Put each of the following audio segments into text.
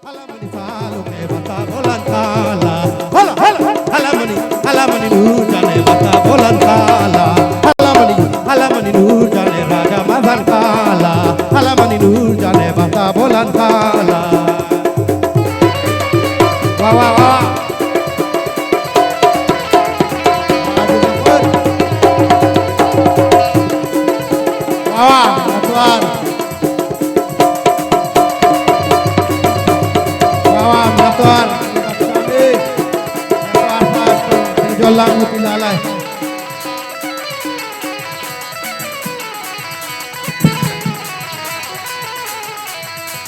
Halamani salu ke bata bolan kala. Hala hala. Halamani nur jane bata bolan kala. Halamani nur jane raja mazan kala. Halamani nur jane bata bolan kala. Wah wah wah. Jolang Mutilala.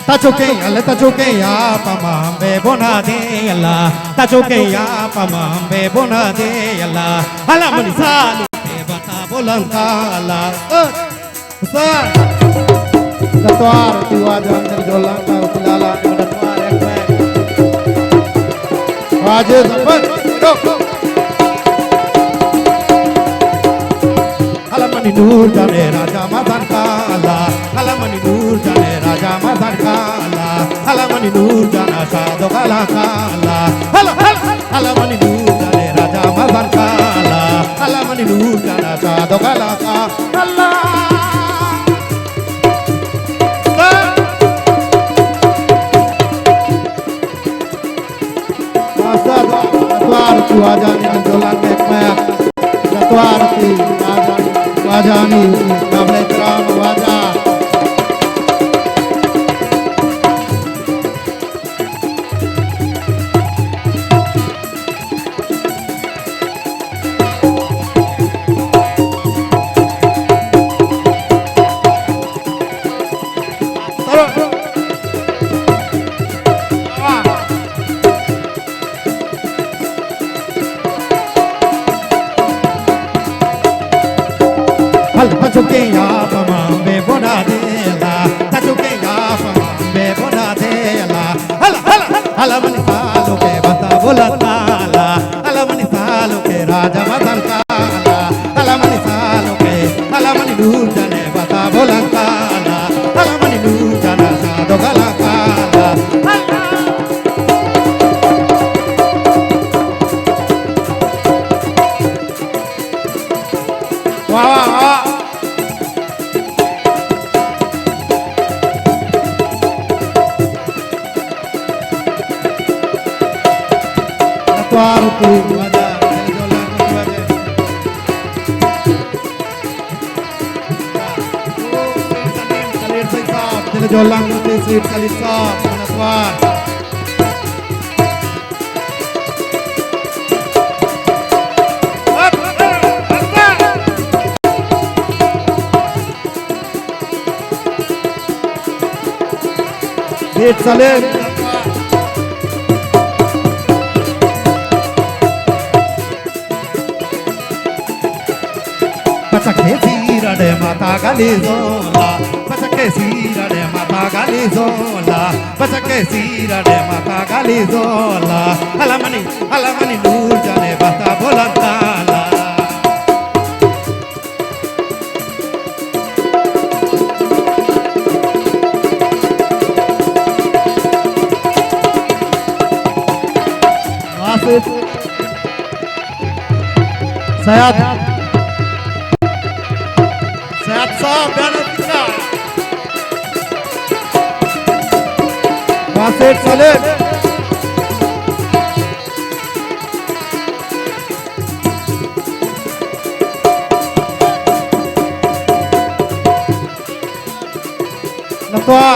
Tachoke ya pamambe bonade yalla. Tachoke ya pamambe bonade yalla. Halamani salu ke bata bolan kala. Besar. Datuar tiwajan dari Jolang Mutilala datuar ekme. Wajib sempat duduk. Halamani nur jane raja mazan kala. Halamani nur jane raja mazan kala. Halamani nur jana sado kala kala. Halamani nur jane raja mazan kala. Halamani nur jana sado kala kala. Datuar tiwajan dari Jolang ekme. Datuar tiwajan wajani kable tram wajah Tachoke ya pamambe bonade la. Tachoke ya pamambe bonade la. Halamani salu ke bata bolan kala. Halamani salu ke raja mazan kala. Halamani nur jane bata bolan kala. Halamani nur jana sado kala kala. Wah wah wah. Tuaruti wajah dari Jolang wajah. Salir sahab dari Jolang Muti Salir sahab Manaswar. Salir Pachake sira de mata galizola. Pachake sira de mata galizola. Pachake sira de mata galizola. Halamani nur jane bata bolan kala. Wasit Sayat sahab dan kita Wasit Salim Natua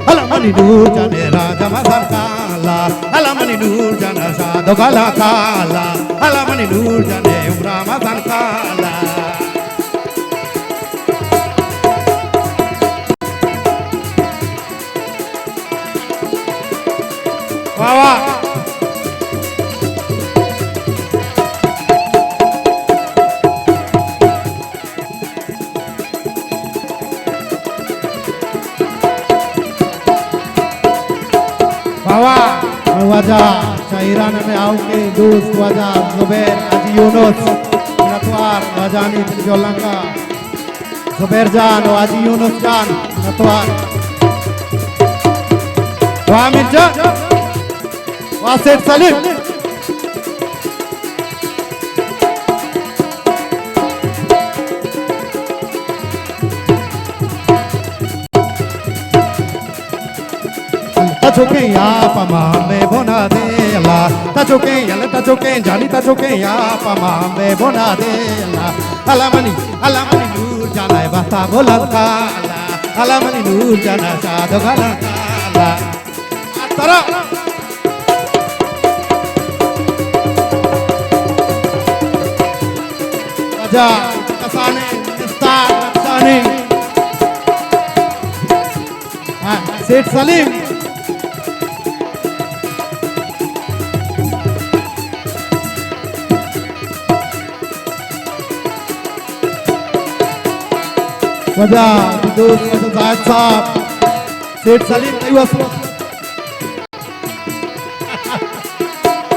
Halamani nur jane raja mazan kala. Halamani nur jana sado kala kala. Halamani nur jane umra mazan kala. Wah wah. Bawa wajah Iran में आओ के दोस्त वजा जुबैर अजी यूनुस नतवार राजानी जोलंगा जुबैर जान अजी यूनुस जान नतवार वामिर जान वासेठ Salim tachuke ya pamambe bonade la tachuke jani tachuke ya pamambe bonade la alamani nur janai bata bolanta la alamani nur jana sado galanta la tara raja kasane star kasane Sheikh Salim वजा दोस्त जायद साहब शेख सलीम नहीं हुआ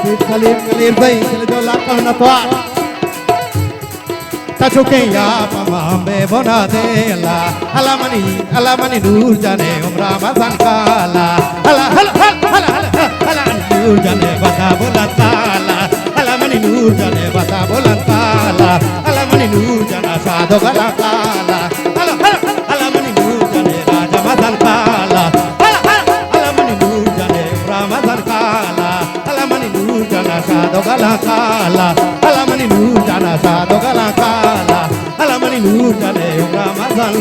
शेख सलीम कलीर भाई चले जो लाता हूँ नतवा tachuke ya pamambe bonade la alamani nur jane umra mazan kala hala nur jane bata bolanta la alamani nur jane bata bolanta la alamani nur jana sado gala kala alamani nur jane raja mazan kala alamani nur jane umra mazan kala alamani nur jana sado gala kala alamani nur jana sado gala kala alamani nur jane umra mazan